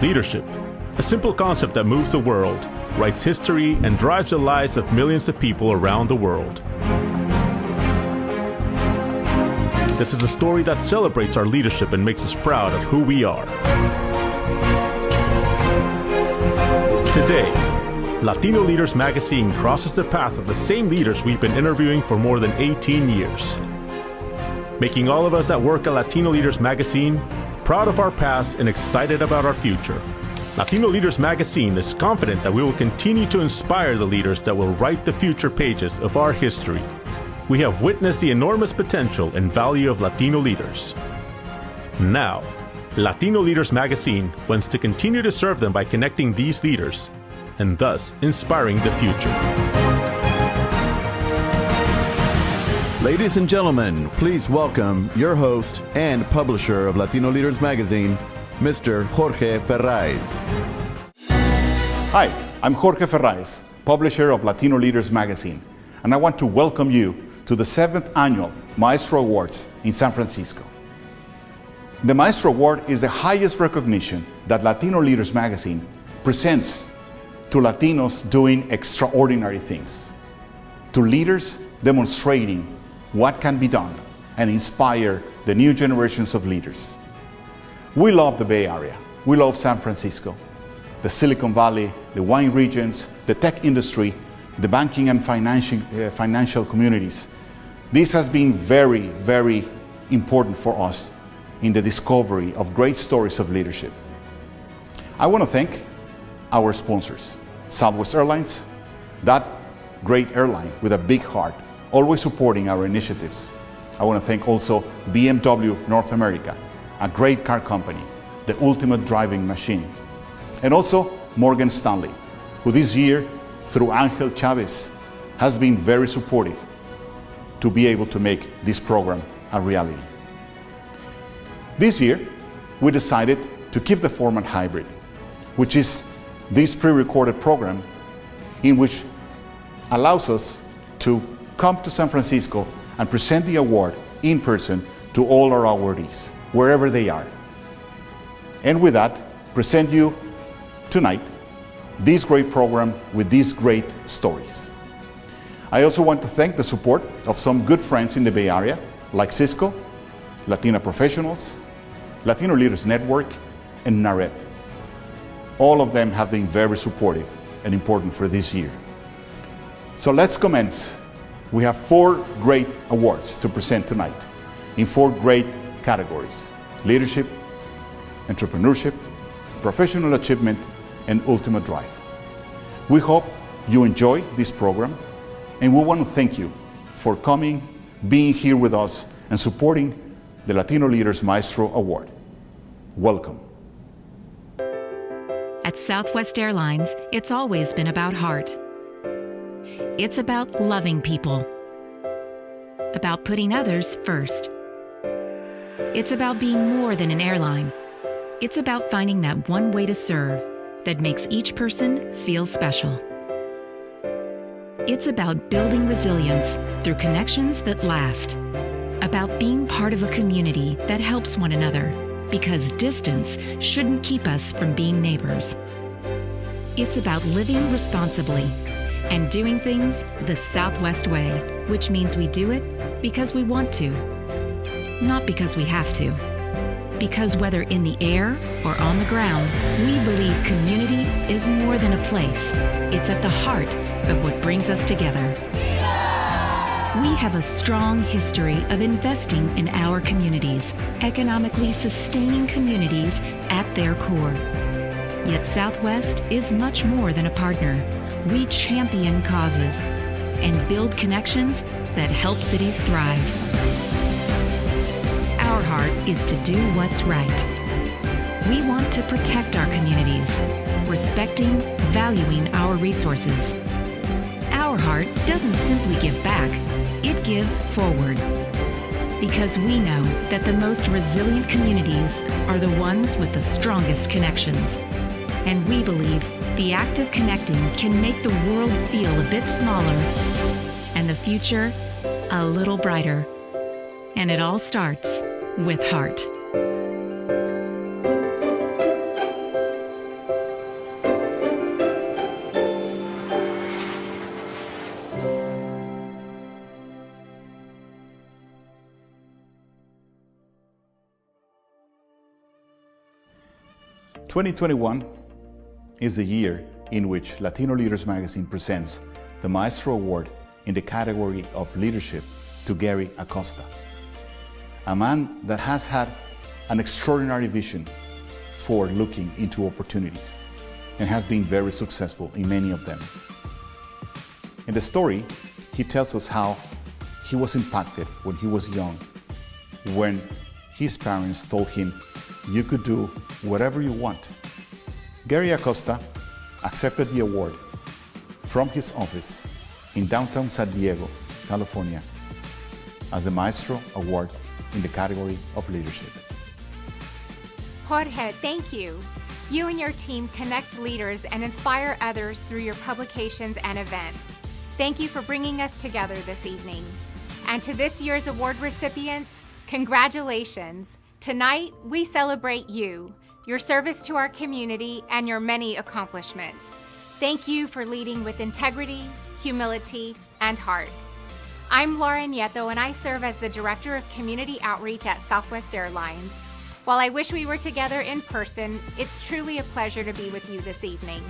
Leadership, a simple concept that moves the world, writes history, and drives the lives of millions of people around the world. This is a story that celebrates our leadership and makes us proud of who we are. Today, Latino Leaders Magazine crosses the path of the same leaders we've been interviewing for more than 18 years, making all of us that work at Latino Leaders Magazine proud of our past and excited about our future. Latino Leaders Magazine is confident that we will continue to inspire the leaders that will write the future pages of our history. We have witnessed the enormous potential and value of Latino leaders. Now, Latino Leaders Magazine wants to continue to serve them by connecting these leaders and thus inspiring the future. Ladies and gentlemen, please welcome your host and publisher of Latino Leaders Magazine, Mr. Jorge Ferraiz. Hi, I'm Jorge Ferraiz, publisher of Latino Leaders Magazine, and I want to welcome you to the 7th annual Maestro Awards in San Francisco. The Maestro Award is the highest recognition that Latino Leaders Magazine presents to Latinos doing extraordinary things, to leaders demonstrating what can be done and inspire the new generations of leaders. We love the Bay Area. We love San Francisco, the Silicon Valley, the wine regions, the tech industry, the banking and financial communities. This has been very, very important for us in the discovery of great stories of leadership. I want to thank our sponsors, Southwest Airlines, that great airline with a big heart, always supporting our initiatives. I want to thank also BMW North America, a great car company, the ultimate driving machine. And also Morgan Stanley, who this year, through Angel Chavez, has been very supportive to be able to make this program a reality. This year, we decided to keep the format hybrid, which is this pre-recorded program in which allows us to come to San Francisco and present the award in person to all our awardees, wherever they are. And with that, present you tonight this great program with these great stories. I also want to thank the support of some good friends in the Bay Area, like Cisco, Latina Professionals, Latino Leaders Network, and NAREP. All of them have been very supportive and important for this year. So let's commence. We have 4 great awards to present tonight in 4 great categories: leadership, entrepreneurship, professional achievement, and ultimate drive. We hope you enjoy this program, and we want to thank you for coming, being here with us, and supporting the Latino Leaders Maestro Award. Welcome. At Southwest Airlines, it's always been about heart. It's about loving people, about putting others first. It's about being more than an airline. It's about finding that one way to serve that makes each person feel special. It's about building resilience through connections that last, about being part of a community that helps one another, because distance shouldn't keep us from being neighbors. It's about living responsibly and doing things the Southwest way, which means we do it because we want to, not because we have to. Because whether in the air or on the ground, we believe community is more than a place. It's at the heart of what brings us together. We have a strong history of investing in our communities, economically sustaining communities at their core. Yet Southwest is much more than a partner. We champion causes and build connections that help cities thrive. Our heart is to do what's right. We want to protect our communities, respecting, valuing our resources. Our heart doesn't simply give back, it gives forward. Because we know that the most resilient communities are the ones with the strongest connections. And we believe the act of connecting can make the world feel a bit smaller and the future a little brighter. And it all starts with heart. 2021 is the year in which Latino Leaders Magazine presents the Maestro Award in the category of leadership to Gary Acosta, a man that has had an extraordinary vision for looking into opportunities and has been very successful in many of them. In the story, he tells us how he was impacted when he was young, when his parents told him, "You could do whatever you want." Gary Acosta accepted the award from his office in downtown San Diego, California, as the Maestro Award in the category of leadership. Jorge, thank you. You and your team connect leaders and inspire others through your publications and events. Thank you for bringing us together this evening. And to this year's award recipients, congratulations. Tonight, we celebrate you, your service to our community, and your many accomplishments. Thank you for leading with integrity, humility, and heart. I'm Laura Nieto, and I serve as the Director of Community Outreach at Southwest Airlines. While I wish we were together in person, it's truly a pleasure to be with you this evening.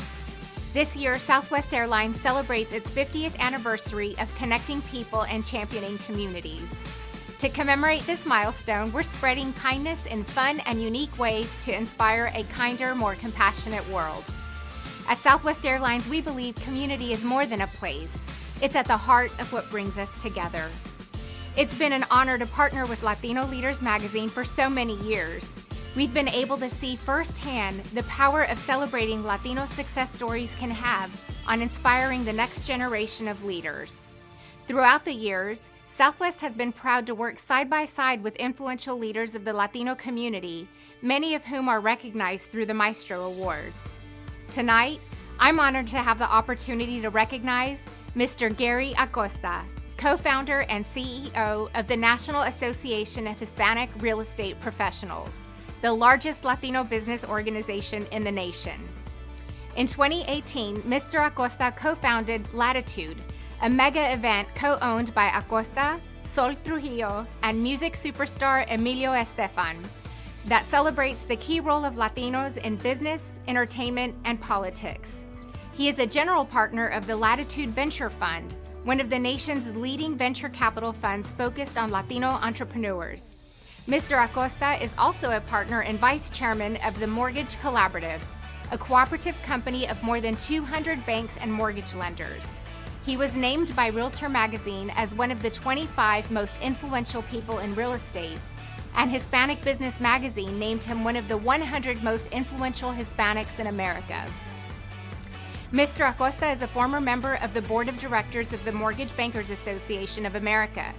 This year, Southwest Airlines celebrates its 50th anniversary of connecting people and championing communities. To commemorate this milestone, we're spreading kindness in fun and unique ways to inspire a kinder, more compassionate world. At Southwest Airlines, we believe community is more than a place. It's at the heart of what brings us together. It's been an honor to partner with Latino Leaders Magazine for so many years. We've been able to see firsthand the power of celebrating Latino success stories can have on inspiring the next generation of leaders. Throughout the years, Southwest has been proud to work side by side with influential leaders of the Latino community, many of whom are recognized through the Maestro Awards. Tonight, I'm honored to have the opportunity to recognize Mr. Gary Acosta, co-founder and CEO of the National Association of Hispanic Real Estate Professionals, the largest Latino business organization in the nation. In 2018, Mr. Acosta co-founded Latitude, a mega event co-owned by Acosta, Sol Trujillo, and music superstar Emilio Estefan that celebrates the key role of Latinos in business, entertainment, and politics. He is a general partner of the Latitude Venture Fund, one of the nation's leading venture capital funds focused on Latino entrepreneurs. Mr. Acosta is also a partner and vice chairman of the Mortgage Collaborative, a cooperative company of more than 200 banks and mortgage lenders. He was named by Realtor Magazine as one of the 25 most influential people in real estate, and Hispanic Business Magazine named him one of the 100 most influential Hispanics in America. Mr. Acosta is a former member of the Board of Directors of the Mortgage Bankers Association of America.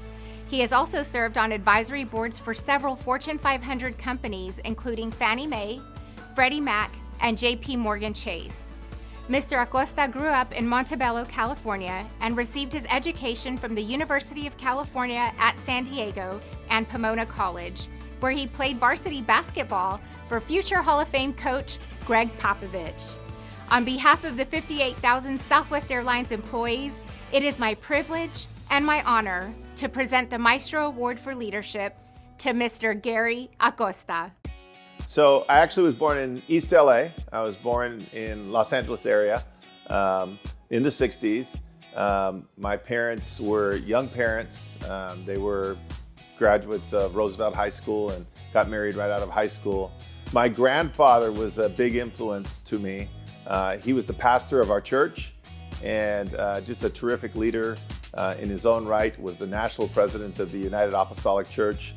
He has also served on advisory boards for several Fortune 500 companies, including Fannie Mae, Freddie Mac, and JP Morgan Chase. Mr. Acosta grew up in Montebello, California, and received his education from the University of California at San Diego and Pomona College, where he played varsity basketball for future Hall of Fame coach Greg Popovich. On behalf of the 58,000 Southwest Airlines employees, it is my privilege and my honor to present the Maestro Award for Leadership to Mr. Gary Acosta. So I actually was born in East LA. I was born in Los Angeles area in the 60s. My parents were young parents. They were graduates of Roosevelt High School and got married right out of high school. My grandfather was a big influence to me. He was the pastor of our church and just a terrific leader in his own right, was the national president of the United Apostolic Church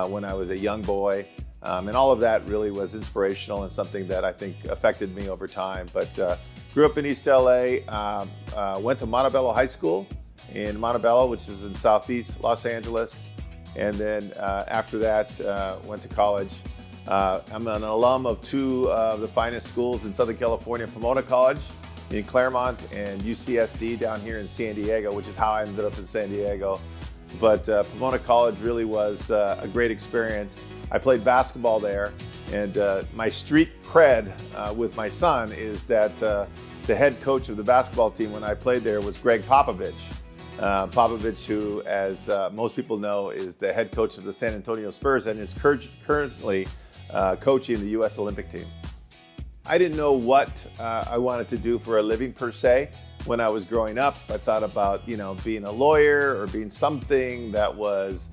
when I was a young boy. And all of that really was inspirational and something that I think affected me over time. But grew up in East LA, went to Montebello High School in Montebello, which is in Southeast Los Angeles. And then after that, went to college. I'm an alum of two of the finest schools in Southern California, Pomona College in Claremont and UCSD down here in San Diego, which is how I ended up in San Diego. But Pomona College really was a great experience. I played basketball there, and my street cred with my son is that the head coach of the basketball team when I played there was Greg Popovich. Popovich, who, as most people know, is the head coach of the San Antonio Spurs and is currently coaching the U.S. Olympic team. I didn't know what I wanted to do for a living per se. When I was growing up, I thought about, being a lawyer or being something that was,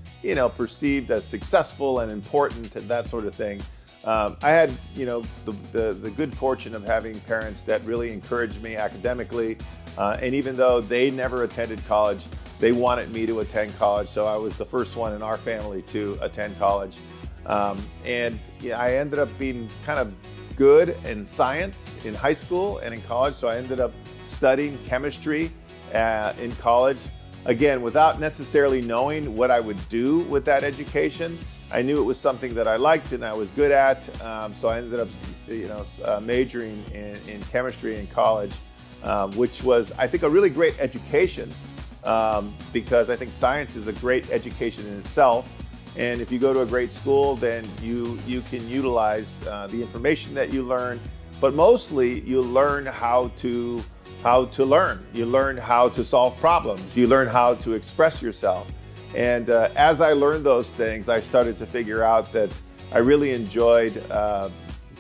perceived as successful and important and that sort of thing. I had, the good fortune of having parents that really encouraged me academically. And even though they never attended college, they wanted me to attend college. So I was the first one in our family to attend college. And I ended up being kind of good in science in high school and in college. So I ended up studying chemistry in college. Again, without necessarily knowing what I would do with that education. I knew it was something that I liked and I was good at. So I ended up, majoring in chemistry in college, which was, I think, a really great education because I think science is a great education in itself. And if you go to a great school, then you can utilize the information that you learn, but mostly you learn how to learn. You learn how to solve problems. You learn how to express yourself. And as I learned those things, I started to figure out that I really enjoyed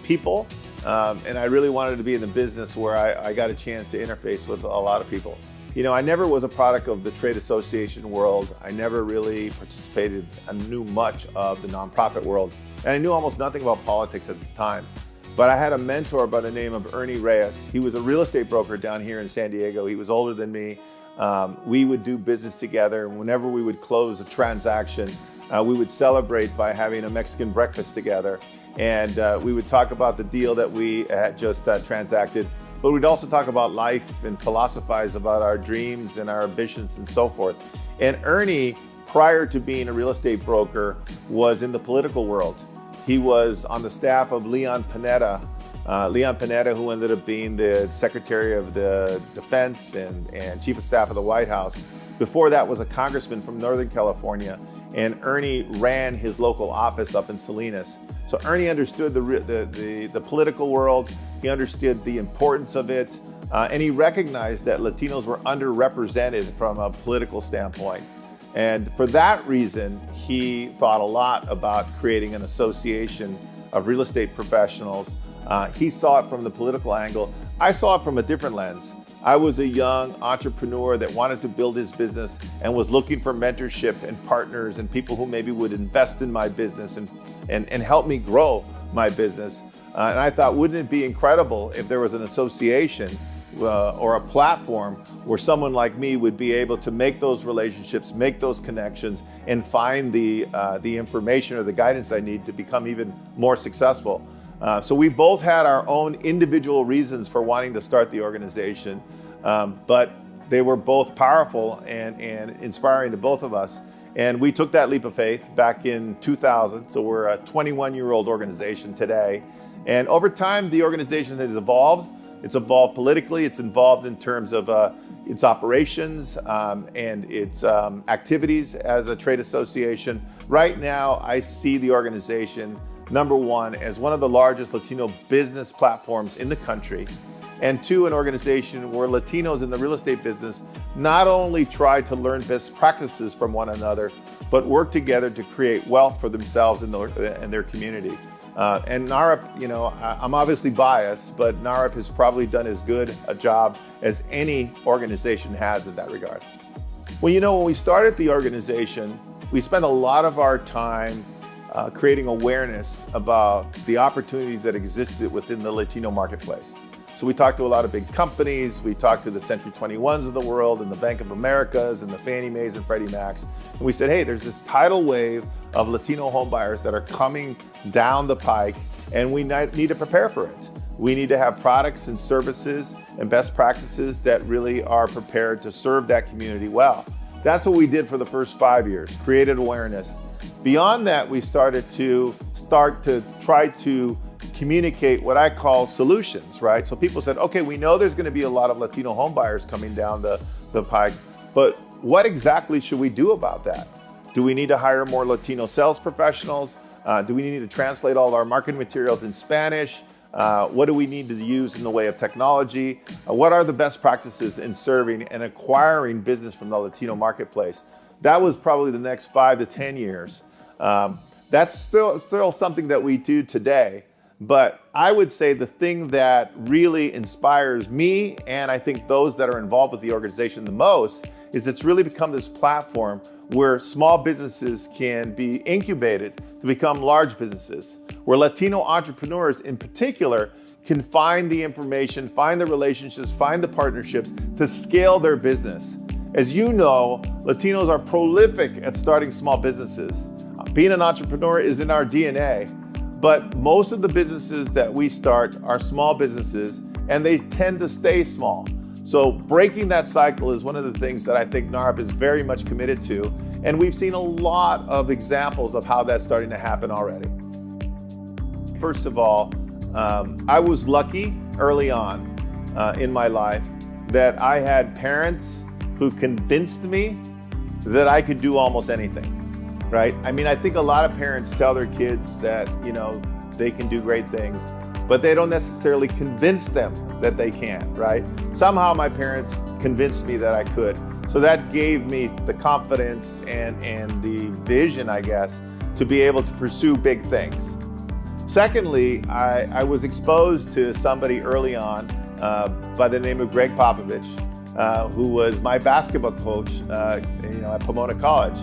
people, and I really wanted to be in the business where I got a chance to interface with a lot of people. I never was a product of the trade association world. I never really participated and knew much of the nonprofit world. And I knew almost nothing about politics at the time. But I had a mentor by the name of Ernie Reyes. He was a real estate broker down here in San Diego. He was older than me. We would do business together. Whenever we would close a transaction, we would celebrate by having a Mexican breakfast together. And we would talk about the deal that we had just transacted. But we'd also talk about life and philosophize about our dreams and our ambitions and so forth. And Ernie, prior to being a real estate broker, was in the political world. He was on the staff of Leon Panetta, who ended up being the Secretary of the Defense and Chief of Staff of the White House. Before that was a congressman from Northern California, and Ernie ran his local office up in Salinas. So Ernie understood the political world. He understood the importance of it, and he recognized that Latinos were underrepresented from a political standpoint. And for that reason, he thought a lot about creating an association of real estate professionals. He saw it from the political angle. I saw it from a different lens. I was a young entrepreneur that wanted to build his business and was looking for mentorship and partners and people who maybe would invest in my business and help me grow my business. And I thought, wouldn't it be incredible if there was an association or a platform where someone like me would be able to make those relationships, make those connections, and find the information or the guidance I need to become even more successful. So we both had our own individual reasons for wanting to start the organization, but they were both powerful and inspiring to both of us. And we took that leap of faith back in 2000. So we're a 21-year-old organization today. And over time, the organization has evolved. It's evolved politically. It's involved in terms of its operations and its activities as a trade association. Right now, I see the organization, number one, as one of the largest Latino business platforms in the country. And two, an organization where Latinos in the real estate business not only try to learn best practices from one another, but work together to create wealth for themselves and their community. And NAREP, I'm obviously biased, but NAREP has probably done as good a job as any organization has in that regard. Well, when we started the organization, we spent a lot of our time creating awareness about the opportunities that existed within the Latino marketplace. So we talked to a lot of big companies. We talked to the Century 21s of the world and the Bank of Americas and the Fannie Mae's and Freddie Mac's. And we said, hey, there's this tidal wave of Latino home buyers that are coming down the pike, and we need to prepare for it. We need to have products and services and best practices that really are prepared to serve that community well. That's what we did for the first 5 years, created awareness. Beyond that, we started to try to communicate what I call solutions, right? So people said, okay, we know there's going to be a lot of Latino home buyers coming down the pike, but what exactly should we do about that? Do we need to hire more Latino sales professionals? Do we need to translate all of our marketing materials in Spanish? What do we need to use in the way of technology? What are the best practices in serving and acquiring business from the Latino marketplace? That was probably the next 5 to 10 years. That's still something that we do today. But I would say the thing that really inspires me, and I think those that are involved with the organization the most, is it's really become this platform where small businesses can be incubated to become large businesses, where Latino entrepreneurs in particular can find the information, find the relationships, find the partnerships to scale their business. As you know, Latinos are prolific at starting small businesses. Being an entrepreneur is in our DNA, but most of the businesses that we start are small businesses and they tend to stay small. So breaking that cycle is one of the things that I think NARP is very much committed to. And we've seen a lot of examples of how that's starting to happen already. First of all, I was lucky early on in my life that I had parents who convinced me that I could do almost anything, right? I mean, I think a lot of parents tell their kids that, they can do great things, but they don't necessarily convince them that they can, right? Somehow my parents convinced me that I could. So that gave me the confidence and the vision, I guess, to be able to pursue big things. Secondly, I was exposed to somebody early on by the name of Greg Popovich, who was my basketball coach at Pomona College.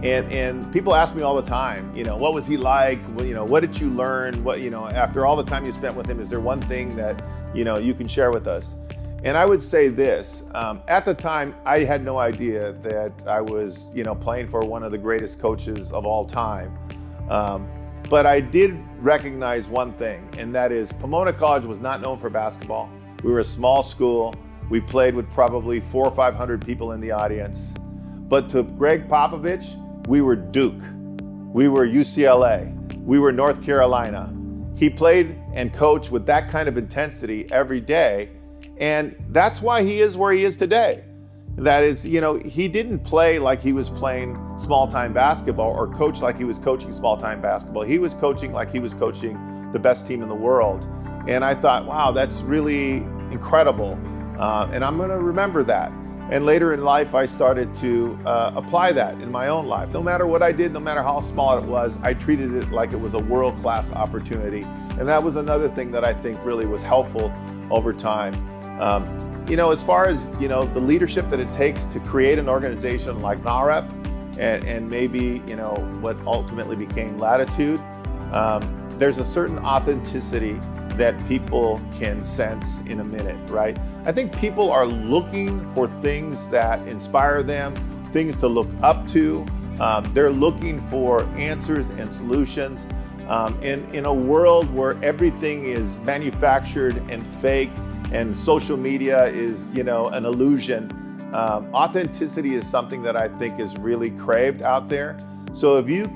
And people ask me all the time, what was he like? Well, what did you learn? After all the time you spent with him, is there one thing that, you can share with us? And I would say this, at the time, I had no idea that I was, playing for one of the greatest coaches of all time. But I did recognize one thing, and that is Pomona College was not known for basketball. We were a small school. We played with probably 400 or 500 people in the audience. But to Greg Popovich, we were Duke. We were UCLA. We were North Carolina. He played and coached with that kind of intensity every day. And that's why he is where he is today. That is, he didn't play like he was playing small-time basketball or coach like he was coaching small-time basketball. He was coaching like he was coaching the best team in the world. And I thought, wow, that's really incredible. And I'm going to remember that. And later in life, I started to apply that in my own life. No matter what I did, no matter how small it was, I treated it like it was a world-class opportunity. And that was another thing that I think really was helpful over time. As far as, the leadership that it takes to create an organization like NAREP and maybe, what ultimately became Latitude, there's a certain authenticity that people can sense in a minute, right? I think people are looking for things that inspire them, things to look up to. They're looking for answers and solutions. In a world where everything is manufactured and fake and social media is, an illusion, authenticity is something that I think is really craved out there. So if you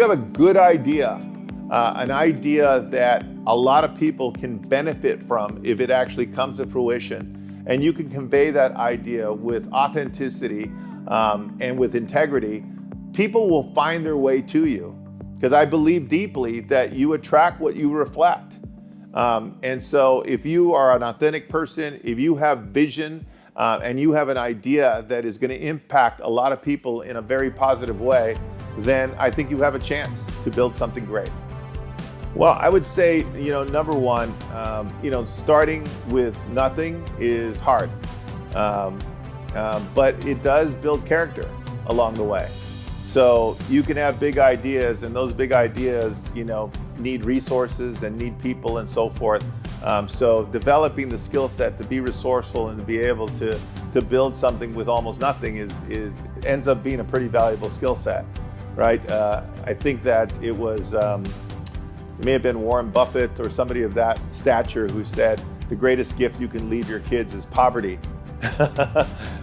have a good idea, an idea that a lot of people can benefit from if it actually comes to fruition, and you can convey that idea with authenticity and with integrity, people will find their way to you. Because I believe deeply that you attract what you reflect. And so if you are an authentic person, if you have vision and you have an idea that is going to impact a lot of people in a very positive way, then I think you have a chance to build something great. Well, I would say, number one, starting with nothing is hard, but it does build character along the way. So you can have big ideas, and those big ideas, need resources and need people and so forth. So developing the skill set to be resourceful and to be able to build something with almost nothing ends up being a pretty valuable skill set, right? I think that it was, it may have been Warren Buffett or somebody of that stature who said the greatest gift you can leave your kids is poverty,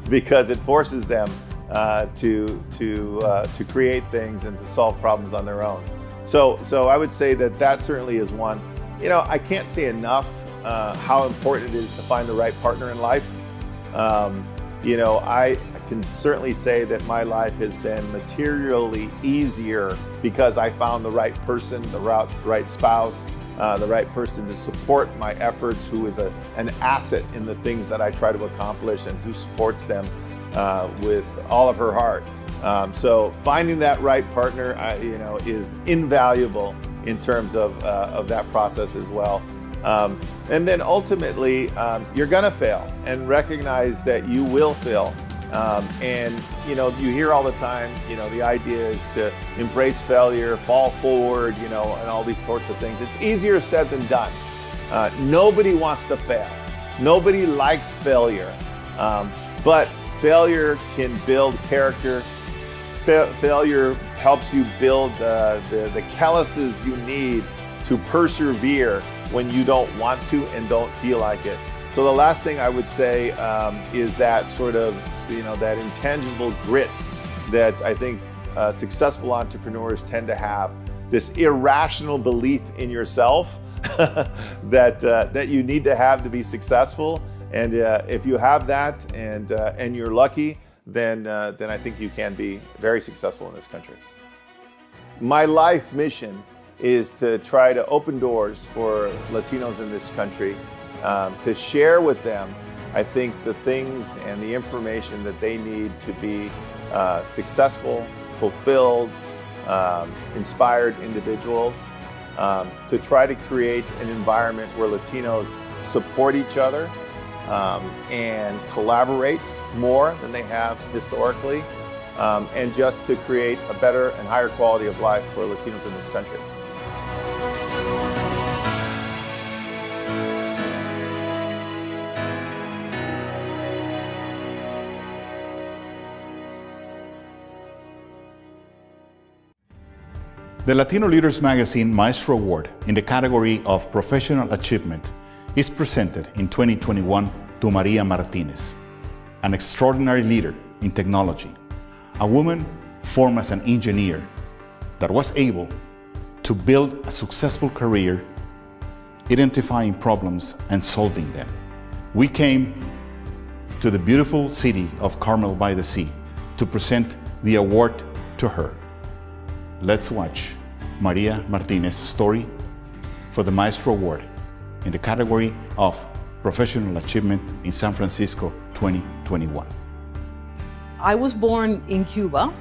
because it forces them to create things and to solve problems on their own. So I would say that certainly is one. I can't say enough how important it is to find the right partner in life. I can certainly say that my life has been materially easier because I found the right person, the right spouse, the right person to support my efforts, who is an asset in the things that I try to accomplish and who supports them with all of her heart. So finding that right partner, is invaluable in terms of that process as well. And then ultimately, you're gonna fail, and recognize that you will fail. And you hear all the time, the idea is to embrace failure, fall forward, and all these sorts of things. It's easier said than done. Nobody wants to fail. Nobody likes failure. But failure can build character. Failure helps you build the calluses you need to persevere when you don't want to and don't feel like it. So the last thing I would say is that sort of, that intangible grit that I think successful entrepreneurs tend to have, this irrational belief in yourself that you need to have to be successful. And if you have that and you're lucky, then I think you can be very successful in this country. My life mission is to try to open doors for Latinos in this country, to share with them, I think, the things and the information that they need to be successful, fulfilled, inspired individuals, to try to create an environment where Latinos support each other and collaborate more than they have historically, and just to create a better and higher quality of life for Latinos in this country. The Latino Leaders Magazine Maestro Award in the category of Professional Achievement is presented in 2021 to Maria Martinez, an extraordinary leader in technology, a woman formed as an engineer that was able to build a successful career identifying problems and solving them. We came to the beautiful city of Carmel by the Sea to present the award to her. Let's watch Maria Martinez's story for the Maestro Award in the category of Professional Achievement in San Francisco 2021. I was born in Cuba,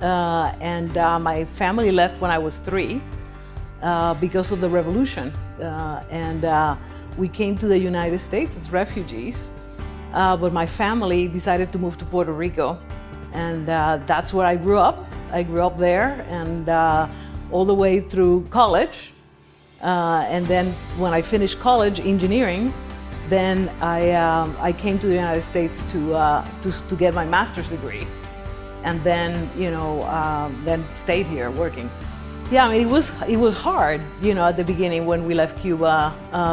and my family left when I was 3 because of the revolution. And we came to the United States as refugees, but my family decided to move to Puerto Rico. And that's where I grew up. I grew up there, and all the way through college. And then when I finished college, engineering, then I came to the United States to get my master's degree, and then then stayed here working. Yeah, I mean, it was hard, at the beginning when we left Cuba,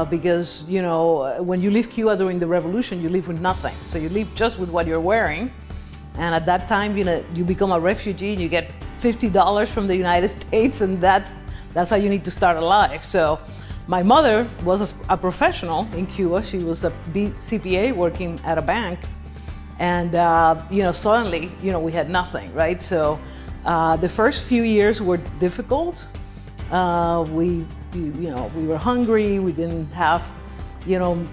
because when you leave Cuba during the revolution, you leave with nothing. So you leave just with what you're wearing, and at that time, you become a refugee. You get $50 from the United States, and that's how you need to start a life. So my mother was a professional in Cuba. She was a CPA working at a bank, and suddenly we had nothing, right? So the first few years were difficult. We were hungry. We didn't have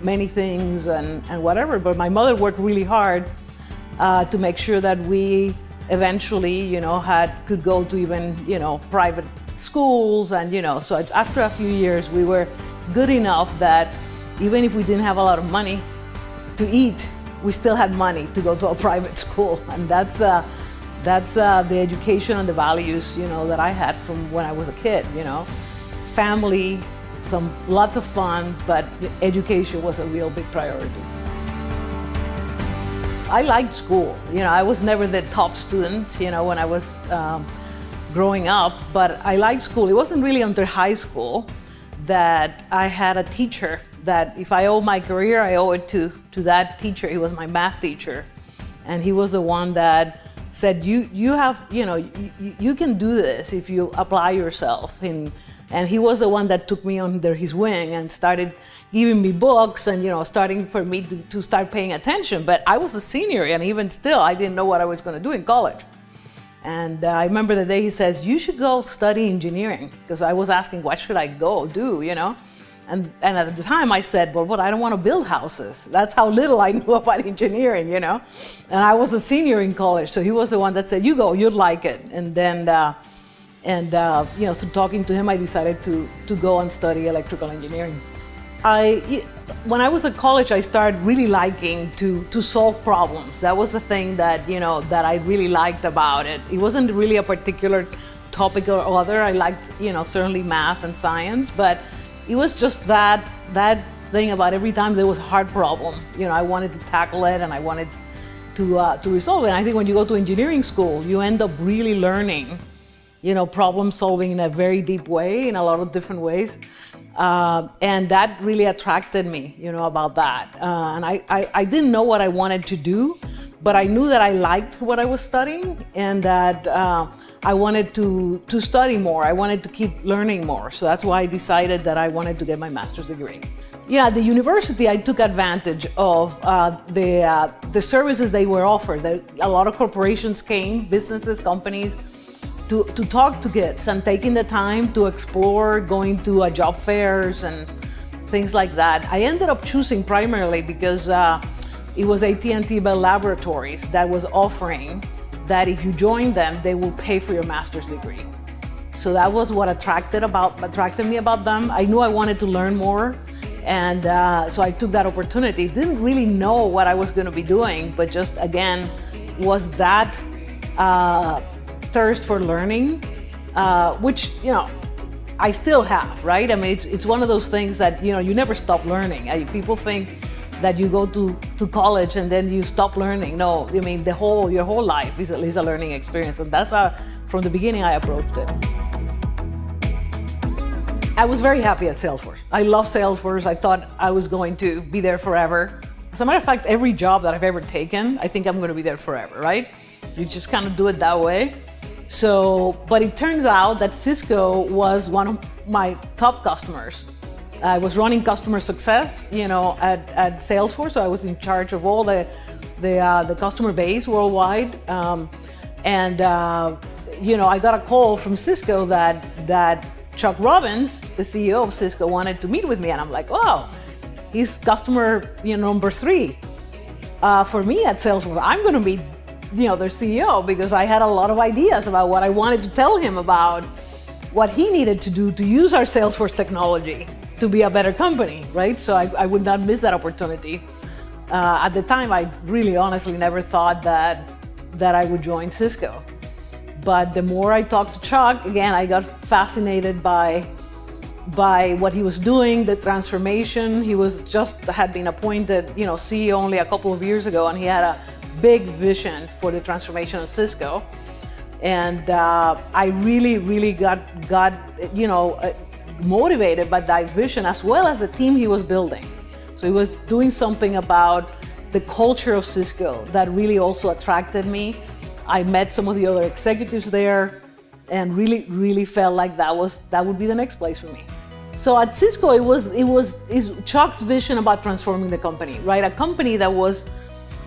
many things and whatever. But my mother worked really hard to make sure that we eventually could go to even private schools, and so after a few years we were good enough that even if we didn't have a lot of money to eat, we still had money to go to a private school. And that's the education and the values that I had from when I was a kid. Family, lots of fun, but education was a real big priority. I liked school. I was never the top student when I was growing up, but I liked school. It wasn't really until high school that I had a teacher that if I owe my career, I owe it to that teacher. He was my math teacher, and he was the one that said, you can do this if you apply yourself. And he was the one that took me under his wing and started giving me books and starting for me to start paying attention. But I was a senior, and even still, I didn't know what I was going to do in college. And I remember the day he says, you should go study engineering, because I was asking, what should I go do, And at the time I said, well, I don't want to build houses. That's how little I knew about engineering, And I was a senior in college, so he was the one that said, you go, you'd like it. And then And through talking to him, I decided to go and study electrical engineering. When I was at college, I started really liking to solve problems. That was the thing that I really liked about it. It wasn't really a particular topic or other. I liked certainly math and science, but it was just that thing about every time there was a hard problem, I wanted to tackle it and I wanted to resolve it. And I think when you go to engineering school, you end up really learning problem solving in a very deep way, in a lot of different ways. And that really attracted me, about that. And I didn't know what I wanted to do, but I knew that I liked what I was studying and that I wanted to study more. I wanted to keep learning more. So that's why I decided that I wanted to get my master's degree. Yeah, at the university, I took advantage of the services they were offered. A lot of corporations came, businesses, companies, to talk to kids and taking the time to explore, going to job fairs and things like that. I ended up choosing primarily because it was AT&T Bell Laboratories that was offering that if you join them, they will pay for your master's degree. So that was what attracted me about them. I knew I wanted to learn more, and so I took that opportunity. Didn't really know what I was going to be doing, but just again was that thirst for learning, which I still have, right? I mean, it's one of those things that you never stop learning. People think that you go to college and then you stop learning. No, I mean your whole life is at least a learning experience, and that's how from the beginning I approached it. I was very happy at Salesforce. I love Salesforce. I thought I was going to be there forever. As a matter of fact, every job that I've ever taken, I think I'm going to be there forever, right? You just kind of do it that way. So, but it turns out that Cisco was one of my top customers. I was running customer success, at Salesforce. So I was in charge of all the customer base worldwide. I got a call from Cisco that Chuck Robbins, the CEO of Cisco, wanted to meet with me, and I'm like, oh, he's customer number 3 for me at Salesforce. I'm going to meet their CEO, because I had a lot of ideas about what I wanted to tell him about what he needed to do to use our Salesforce technology to be a better company, right? So I would not miss that opportunity. At the time, I really honestly never thought that I would join Cisco. But the more I talked to Chuck, again, I got fascinated by what he was doing, the transformation. He had been appointed, CEO only a couple of years ago, and he had a big vision for the transformation of Cisco. And I really got motivated by that vision, as well as the team he was building. So he was doing something about the culture of Cisco that really also attracted me. I met some of the other executives there and really felt like that would be the next place for me. So at Cisco, it was Chuck's vision about transforming the company, right? A company that was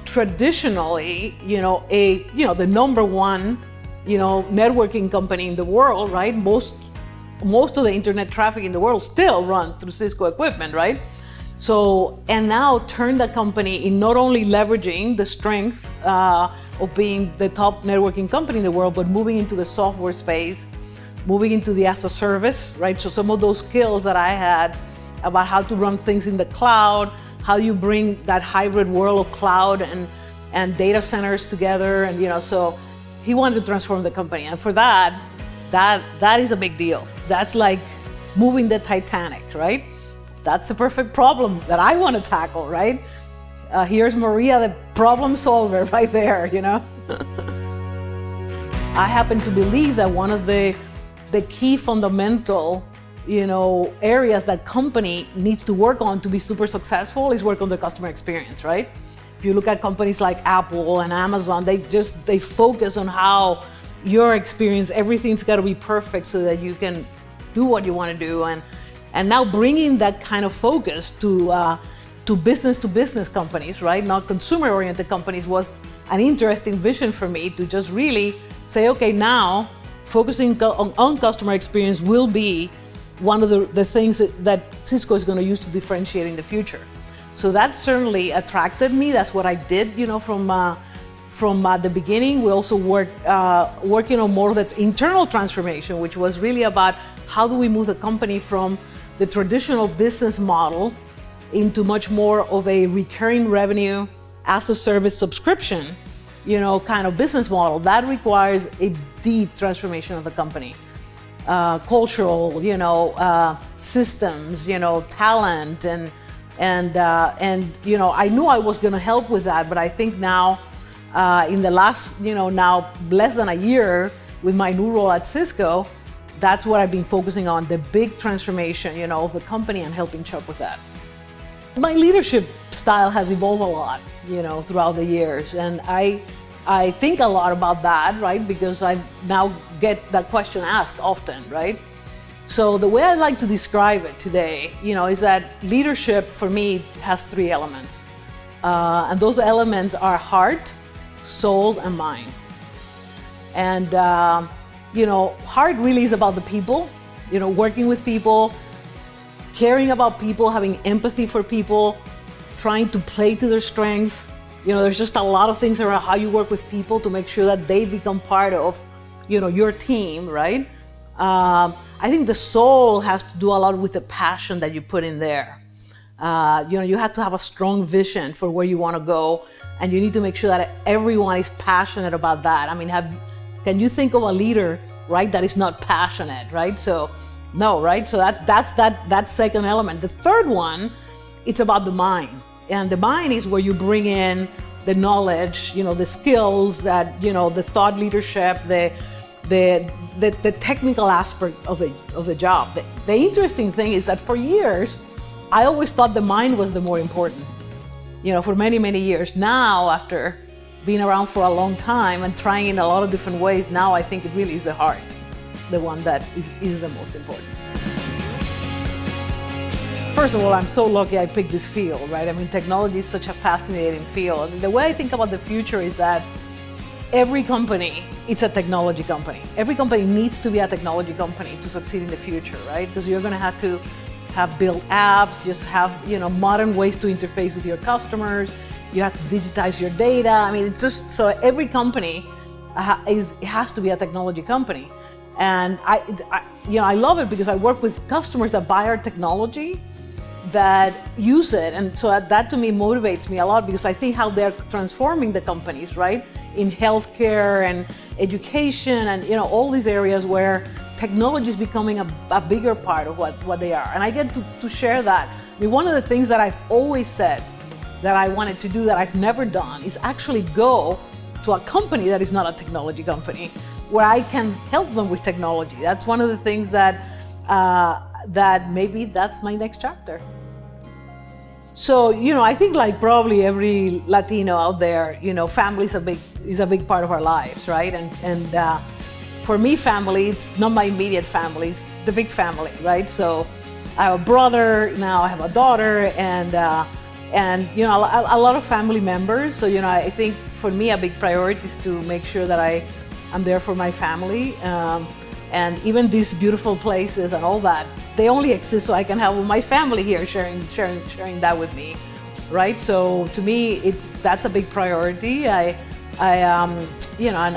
traditionally, the number one, networking company in the world, right? Most of the internet traffic in the world still run through Cisco equipment, right? So, and now turn the company in not only leveraging the strength of being the top networking company in the world, but moving into the software space, moving into the as a service, right? So some of those skills that I had about how to run things in the cloud, how you bring that hybrid world of cloud and data centers together, and so he wanted to transform the company, and for that is a big deal. That's like moving the Titanic, right? That's the perfect problem that I want to tackle, right? Here's Maria, the problem solver, right there, I happen to believe that one of the key fundamental, areas that company needs to work on to be super successful is work on the customer experience, right? If you look at companies like Apple and Amazon, they focus on how your experience, everything's got to be perfect so that you can do what you want to do. And now bringing that kind of focus to business companies, right? Not consumer-oriented companies, was an interesting vision for me to just really say, okay, now focusing on customer experience will be one of the things that Cisco is going to use to from that certainly attracted me. That's what I did, from from the beginning. We also working on more of that internal transformation, which was really about how do we move the company from the traditional business model into much more of a recurring revenue as a service subscription, kind of business model. That requires a deep transformation of the company. Cultural, systems, talent, and I knew I was going to help with that, but I think now, in the last, now less than a year with my new role at Cisco, that's what I've been focusing on, the big transformation, of the company and helping Chuck with that. My leadership style has evolved a lot, throughout the years, and I think a lot about that, right? Because I now get that question asked often, right? So the way I like to describe it today, is that leadership for me has three elements. And those elements are heart, soul, and mind. And, heart really is about the people, working with people, caring about people, having empathy for people, trying to play to their strengths. There's just a lot of things around how you work with people to make sure that they become part of, your team, right? I think the soul has to do a lot with the passion that you put in there. You have to have a strong vision for where you want to go, and you need to make sure that everyone is passionate about that. I mean, can you think of a leader, right, that is not passionate, right? So, no, right? So that's that second element. The third one, it's about the mind. And the mind is where you bring in the knowledge, the skills, that the thought leadership, the technical aspect of the job. The interesting thing is that for years, I always thought the mind was the more important. For many, many years. Now, after being around for a long time and trying in a lot of different ways, now I think it really is the heart, the one that is the most important. First of all, I'm so lucky I picked this field, right? I mean, technology is such a fascinating field. The way I think about the future is that every company, it's a technology company. Every company needs to be a technology company to succeed in the future, right? Because you're going to have built apps, just have, modern ways to interface with your customers. You have to digitize your data. I mean, it's just, so every company has to be a technology company. And I love it because I work with customers that buy our technology, that use it, and so that to me motivates me a lot, because I think how they're transforming the companies, right, in healthcare and education and all these areas where technology is becoming a bigger part of what they are, and I get to share that. I mean, one of the things that I've always said that I wanted to do that I've never done is actually go to a company that is not a technology company, where I can help them with technology. That's one of the things that maybe that's my next chapter. So, I think like probably every Latino out there, family is a big part of our lives, right? And for me, family, it's not my immediate family, it's the big family, right? So I have a brother, now I have a daughter, and a lot of family members. So, I think for me, a big priority is to make sure that I'm there for my family. And even these beautiful places and all that, they only exist so I can have my family here sharing that with me, right? So to me, that's a big priority. And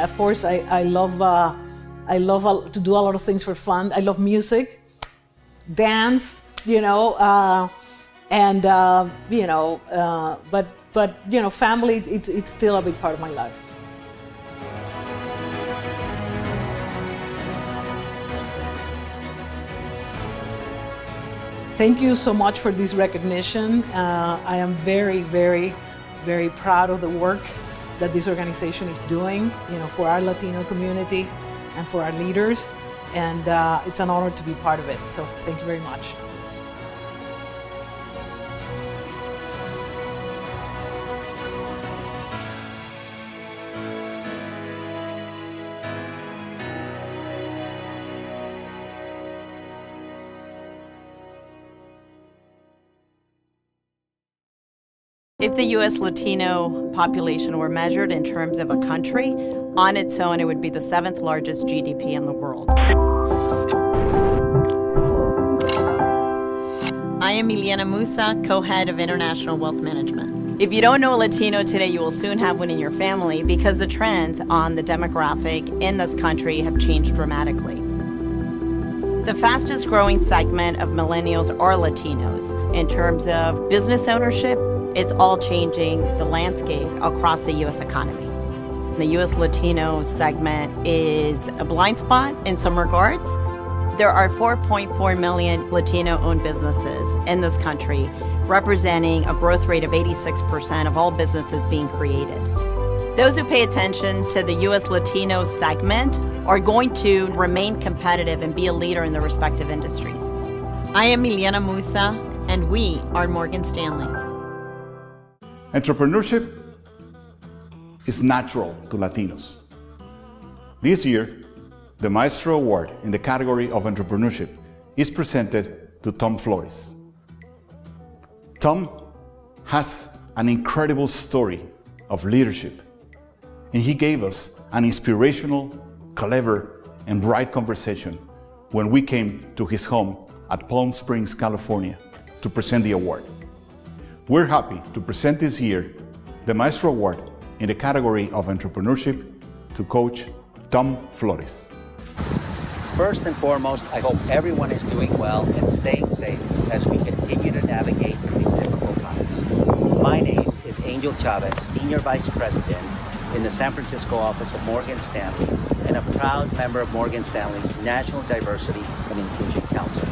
of course, I love to do a lot of things for fun. I love music, dance, but family, it's still a big part of my life. Thank you so much for this recognition. I am very, very, very proud of the work that this organization is doing, for our Latino community and for our leaders. And it's an honor to be part of it. So thank you very much. If the U.S. Latino population were measured in terms of a country, on its own, it would be the 7th largest GDP in the world. I am Miliana Musa, co-head of International Wealth Management. If you don't know a Latino today, you will soon have one in your family because the trends on the demographic in this country have changed dramatically. The fastest growing segment of millennials are Latinos. In terms of business ownership, it's all changing the landscape across the U.S. economy. The U.S. Latino segment is a blind spot in some regards. There are 4.4 million Latino-owned businesses in this country, representing a growth rate of 86% of all businesses being created. Those who pay attention to the U.S. Latino segment are going to remain competitive and be a leader in their respective industries. I am Miliana Musa, and we are Morgan Stanley. Entrepreneurship is natural to Latinos. This year, the Maestro Award in the category of entrepreneurship is presented to Tom Flores. Tom has an incredible story of leadership, and he gave us an inspirational, clever, and bright conversation when we came to his home at Palm Springs, California, to present the award. We're happy to present this year the Maestro Award in the category of entrepreneurship to Coach Tom Flores. First and foremost, I hope everyone is doing well and staying safe as we continue to navigate through these difficult times. My name is Angel Chavez, Senior Vice President in the San Francisco office of Morgan Stanley and a proud member of Morgan Stanley's National Diversity and Inclusion Council.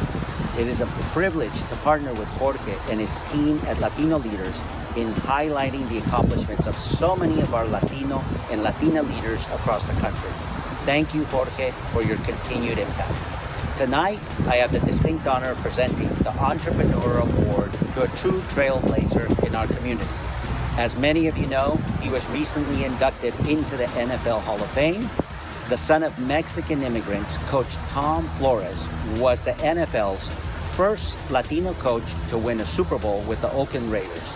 It is a privilege to partner with Jorge and his team at Latino Leaders in highlighting the accomplishments of so many of our Latino and Latina leaders across the country. Thank you, Jorge, for your continued impact. Tonight, I have the distinct honor of presenting the Entrepreneur Award to a true trailblazer in our community. As many of you know, he was recently inducted into the NFL Hall of Fame. The son of Mexican immigrants, Coach Tom Flores was the NFL's first Latino coach to win a Super Bowl with the Oakland Raiders.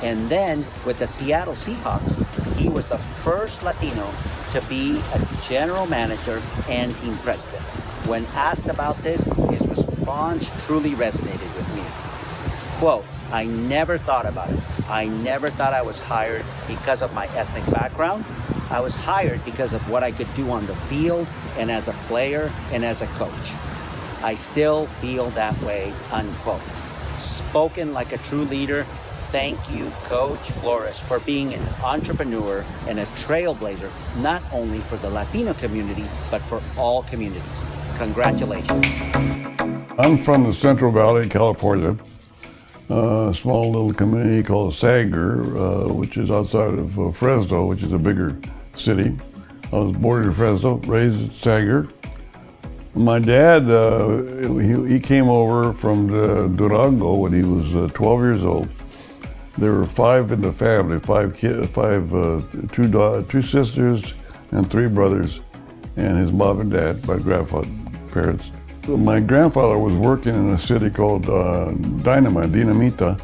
And then with the Seattle Seahawks, he was the first Latino to be a general manager and team president. When asked about this, his response truly resonated with me. Quote, I never thought about it. I never thought I was hired because of my ethnic background. I was hired because of what I could do on the field and as a player and as a coach. I still feel that way, unquote. Spoken like a true leader. Thank you, Coach Flores, for being an entrepreneur and a trailblazer, not only for the Latino community, but for all communities. Congratulations. I'm from the Central Valley, California, a small little community called Sanger, which is outside of Fresno, which is a bigger city. I was born in Fresno, raised at Sanger. My dad, he came over from Durango when he was 12 years old. There were 5 in the family, 5 kids, 2 sisters and 3 brothers, and his mom and dad, my grandparents. So my grandfather was working in a city called Dinamita,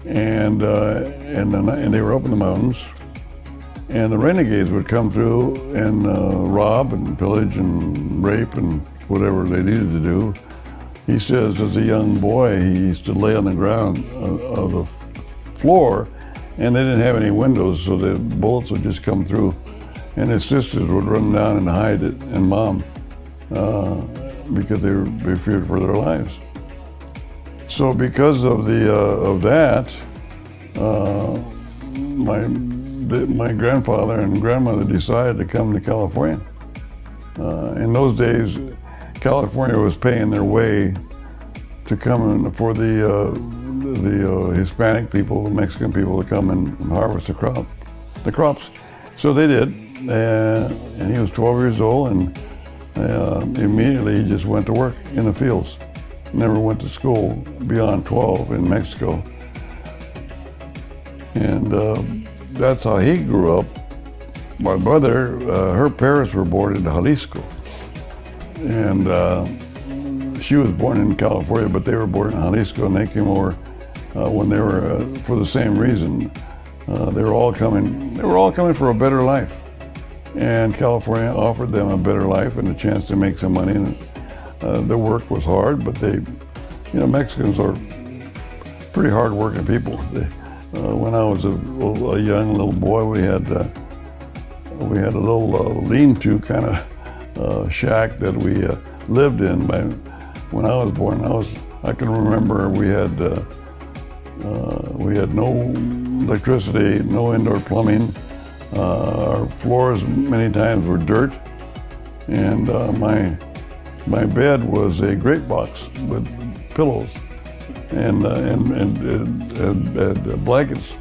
and they were up in the mountains. And the renegades would come through and rob and pillage and rape and whatever they needed to do. He says, as a young boy, he used to lay on the ground of the floor, and they didn't have any windows, so the bullets would just come through. And his sisters would run down and hide it, and mom, because they feared for their lives. So because of that, my grandfather and grandmother decided to come to California. In those days, California was paying their way to come in for the Hispanic people, the Mexican people to come and harvest the crops. So they did, and he was 12 years old, and immediately he just went to work in the fields. Never went to school beyond 12 in Mexico. And that's how he grew up. My mother, her parents were born in Jalisco. And she was born in California, but they were born in Jalisco, and they came over when they were, for the same reason. They were all coming for a better life. And California offered them a better life and a chance to make some money. And the work was hard, but Mexicans are pretty hard-working people. when I was a young little boy, we had a little lean-to kind of shack that we lived in. When I was born, I can remember we had no electricity, no indoor plumbing. Our floors many times were dirt, and my bed was a great box with pillows and blankets.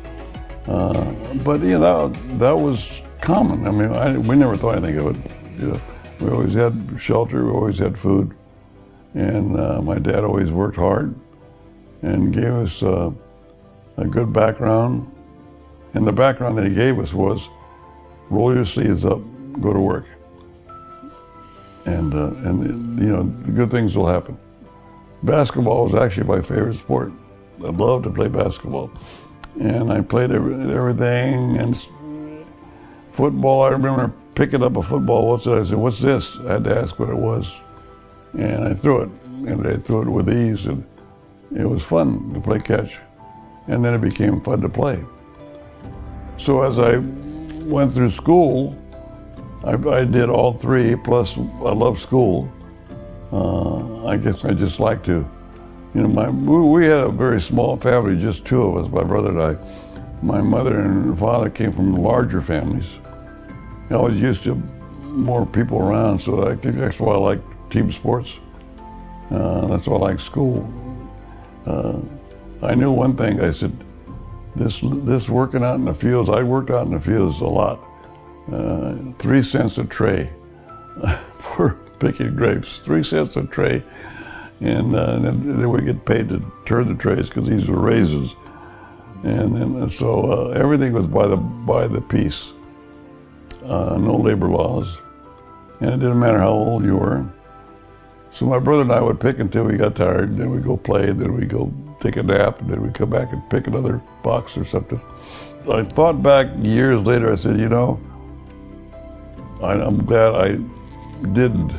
But you know, that was common. I mean, we never thought anything of it. You know, we always had shelter, we always had food, and my dad always worked hard and gave us a good background. And the background that he gave us was, roll your sleeves up, go to work. And you know, the good things will happen. Basketball was actually my favorite sport. I loved to play basketball. And I played everything, and football, I remember picking up a football once and I said, "What's this?" I had to ask what it was. And I threw it, and I threw it with ease, and it was fun to play catch. And then it became fun to play. So as I went through school, I did all three, plus I love school. I guess I just like to, you know, we had a very small family, just two of us, my brother and I. My mother and father came from larger families. I was used to more people around, so I think that's why I like team sports. That's why I like school. I knew one thing, I said, this working out in the fields, I worked out in the fields a lot. 3 cents a tray for picking grapes, 3 cents a tray. And then we get paid to turn the trays because these were raises. And then, so everything was by the piece. No labor laws. And it didn't matter how old you were. So my brother and I would pick until we got tired, then we'd go play, then we'd go take a nap, and then we'd come back and pick another box or something. I thought back years later, I said, you know, I'm glad I didn't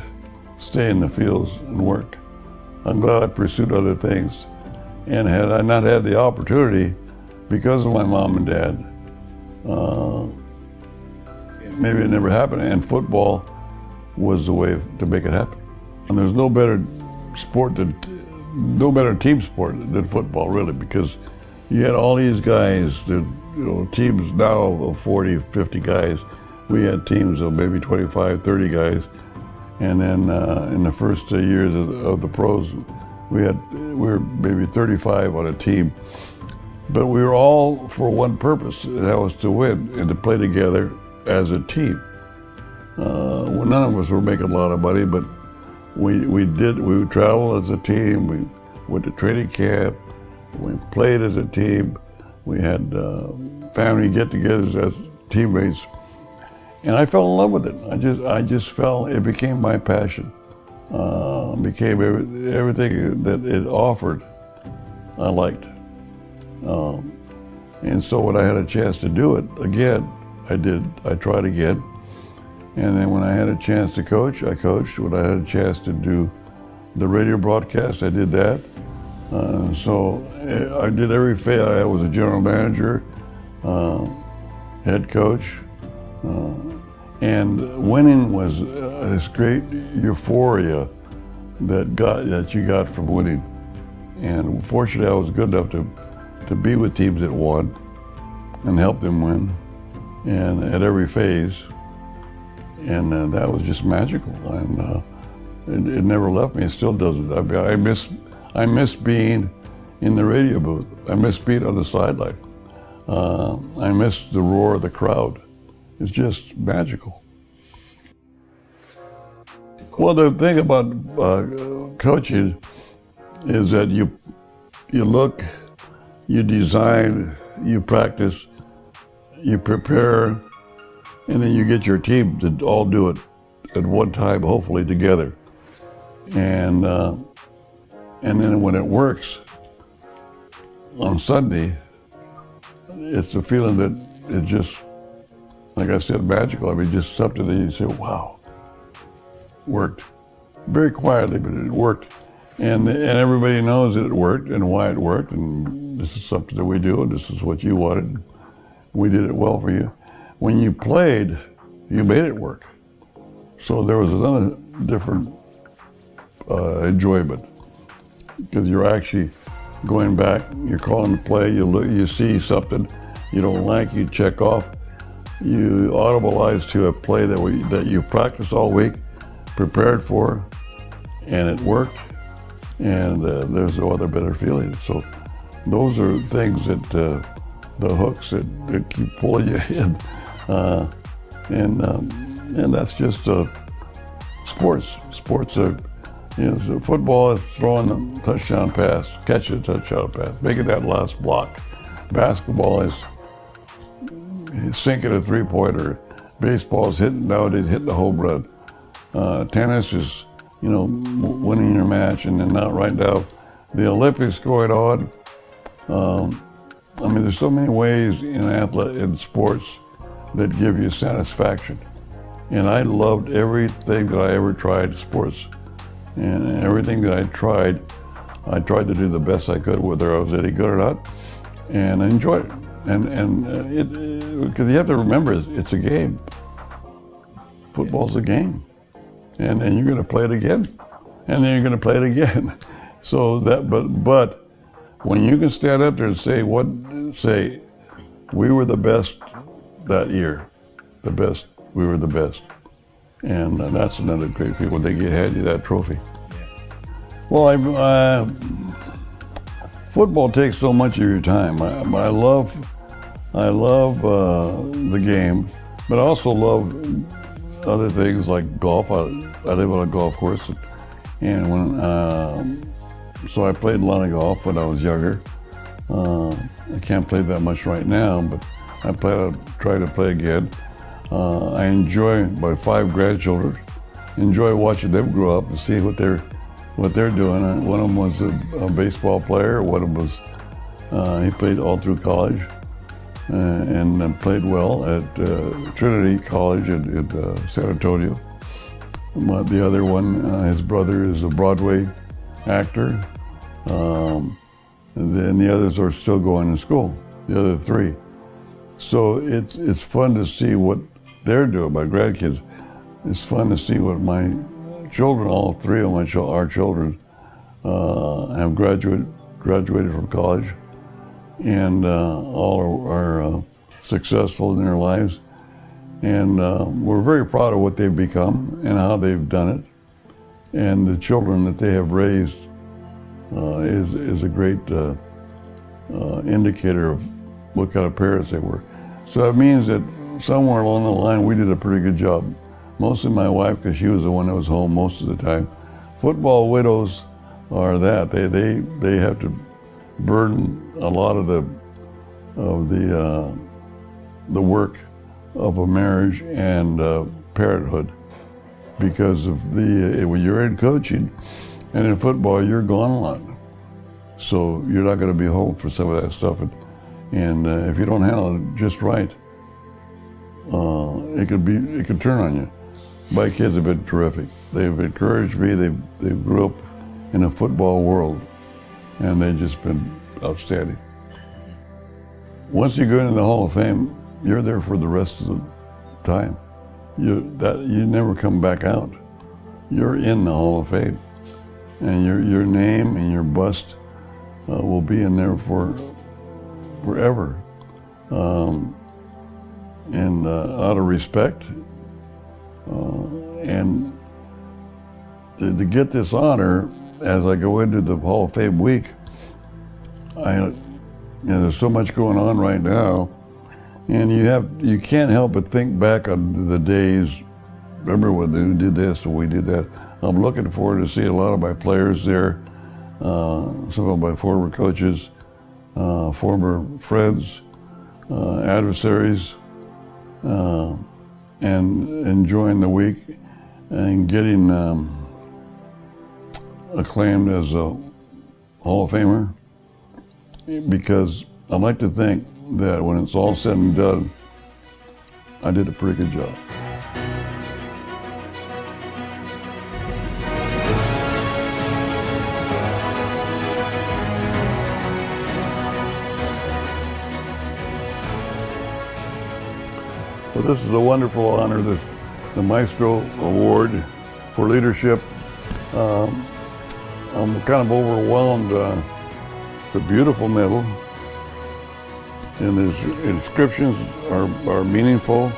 stay in the fields and work. I'm glad I pursued other things. And had I not had the opportunity, because of my mom and dad, maybe it never happened. And football was the way to make it happen. And there's no better team sport than football, really, because you had all these guys, that, you know, teams now of 40, 50 guys. We had teams of maybe 25, 30 guys. And then in the first years of the pros, we were maybe 35 on a team. But we were all for one purpose, and that was to win and to play together as a team. Well, none of us were making a lot of money, but we would travel as a team, we went to training camp, we played as a team, we had family get-togethers as teammates. And I fell in love with it. It became my passion. Became everything that it offered, I liked. And so when I had a chance to do it again, I tried again. And then when I had a chance to coach, I coached. When I had a chance to do the radio broadcast, I did that. So I did every phase. I was a general manager, head coach, and winning was this great euphoria that you got from winning. And fortunately, I was good enough to be with teams that won and help them win, and at every phase. And that was just magical, and it never left me. It still doesn't. I mean, I miss being in the radio booth. I miss being on the sideline. I miss the roar of the crowd. It's just magical. Well, the thing about coaching is that you look, you design, you practice, you prepare, and then you get your team to all do it at one time, hopefully together. And then when it works on Sunday, it's a feeling that it just, like I said, magical. I mean, just something that you say, wow, worked. Very quietly, but it worked. And everybody knows that it worked and why it worked, and this is something that we do, and this is what you wanted. We did it well for you. When you played, you made it work. So there was another different enjoyment, because you're actually going back, you're calling the play, you see something you don't like, you check off, you audibilize to a play that you practiced all week, prepared for, and it worked, and there's no other better feeling. So those are things that the hooks that keep pulling you in, and that's just sports. Sports are, so football is throwing the touchdown pass, catching a touchdown pass, making that last block. Basketball is sinking a three-pointer. Baseball is hitting the home run. Tennis is, winning your match, and then not right now. The Olympics going on. There's so many ways in sports that give you satisfaction. And I loved everything that I ever tried in sports. And everything that I tried to do the best I could, whether I was any good or not, and I enjoyed it. And because you have to remember, it's a game. Football's a game, and then you're going to play it again, and then you're going to play it again. So but when you can stand up there and say we were the best that year, we were the best. And that's another great feeling when they hand you that trophy. Well, football takes so much of your time. I love the game, but I also love other things like golf. I live on a golf course, and so I played a lot of golf when I was younger. I can't play that much right now, but I try to play again. I enjoy my 5 grandchildren. Enjoy watching them grow up and see what they're doing. One of them was a baseball player. One of them was he played all through college and played well at Trinity College in San Antonio. The other one, his brother is a Broadway actor. And then the others are still going to school. The other 3. So it's fun to see what they're doing, my grandkids. It's fun to see what my children, all 3 of our children, have graduated from college, and all are successful in their lives. And we're very proud of what they've become and how they've done it. And the children that they have raised is a great indicator of what kind of parents they were. So that means that somewhere along the line, we did a pretty good job. Mostly my wife, because she was the one that was home most of the time. Football widows are that. They have to burden a lot of the work of a marriage and parenthood, because of when you're in coaching and in football, you're gone a lot. So you're not going to be home for some of that stuff. And if you don't handle it just right, it could turn on you. My kids have been terrific. They've encouraged me. They grew up in a football world, and they've just been outstanding. Once you go into the Hall of Fame, you're there for the rest of the time. You never come back out. You're in the Hall of Fame, and your name and your bust will be in there forever. And out of respect, and to get this honor as I go into the Hall of Fame week, there's so much going on right now, and you can't help but think back on the days. Remember when they did this and we did that? I'm looking forward to seeing a lot of my players there, some of my former coaches, former friends, adversaries, and enjoying the week and getting acclaimed as a Hall of Famer, because I like to think that when it's all said and done, I did a pretty good job. Well, this is a wonderful honor, the Maestro Award for Leadership. I'm kind of overwhelmed. It's a beautiful medal, and the inscriptions are meaningful,